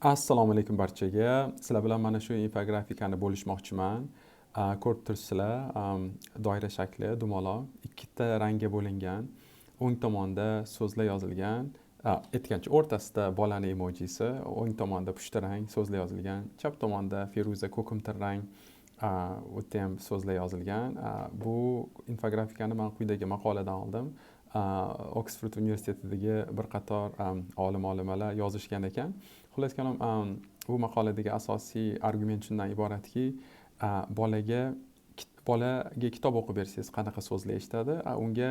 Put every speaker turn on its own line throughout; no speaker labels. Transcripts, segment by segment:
Assalomu alaykum barchaga. Sizlar bilan mana shu infografikani bo'lishmoqchiman. Ko'rib turibsizlar, doira shakli, dumaloq, ikkita rangga bo'lingan. O'ng tomonda so'zlar yozilgan. Aytgancha o'rtasida bolani emojisi, o'ng tomonda pushti rang so'zlar yozilgan. Chap tomonda feruza ko'kimtir rang, u yerda ham so'zlar yozilgan. Bu infografikani men quyidagi maqoladan oldim. Oksford universitetidagi bir qator olim-olimalar yozishgan ekan. Xullas kalom, bu maqoladagi asosiy argument shundan iboratki, bolaga kitob o'qib bersangiz qanaqa so'zlar eshitadi, unga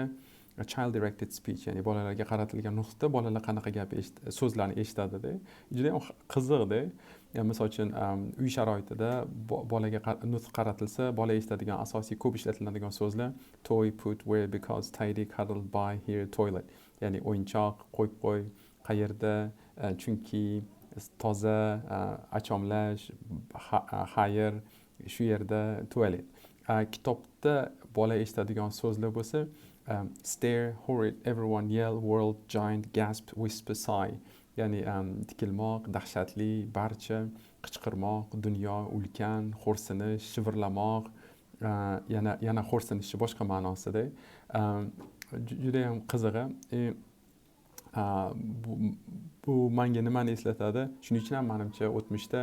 child directed speech, ya'ni bolalarga qaratilgan nutqda bolalar qanaqa so'zlarni eshitadida. Juda ham qiziqda. Misol uchun, uy sharoitida bolaga nutq qaratilsa, bola eshitadigan asosiy ko'p ishlatiladigan so'zlar toy, put, where, because, tidy, cuddle, buy, here, toilet. Ya'ni o'yinchoq, qo'yib qo'y, qayerda, chunki, toza, achomlash, xayr, shu yerda, tualet. Kitobda bola eshitadigan so'zlar bo'lsa, stare, horrid, everyone, yell, world, giant, gasp, whisper, sigh. Ya'ni tikilmoq, dahshatli, barcha, qichqirmoq, dunyo, ulkan, xo'rsinish, shivirlamoq, yana xo'rsinishi boshqa ma'nosida. Juda ham qizig'i. Bu menga nimani eslatadi? Shuning uchun ham menimcha o'tmishda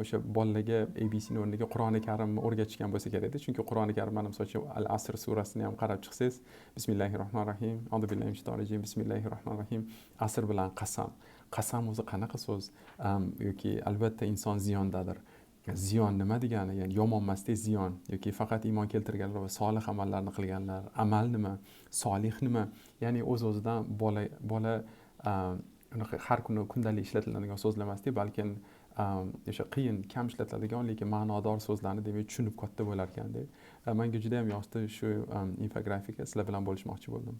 o'sha bolalarga ABC'ni o'rniga Qur'oni Karimni o'rgatishgan bo'lsa kerakda. Chunki Qur'oni Karim, mana misol uchun Al-Asr surasini ham qarab chiqsangiz, Bismillahirrohmanirrohim, A'udhu billahi minash shaytonir rojim, Bismillahirrohmanirrohim. Asr bilan qasam. Qasam o'zi qanaqa so'z? Yoki albatta inson ziyondadir. Ziyon nima degani? Ya'ni yomon emasda ziyon yoki faqat iymon keltirganlar va solih amallarni qilganlar. Amal nima? Solih nima? Ya'ni o'z-o'zidan bola har kuni kundalik ishlatiladigan so'zlar emasda, balki o'sha qiyin, kam ishlatiladigan, lekin ma'nodor so'zlarni demak tushunib katta bo'lar ekanda. Menga juda ham yoqdi shu infografika, sizlar bilan bo'lishmoqchi bo'ldim.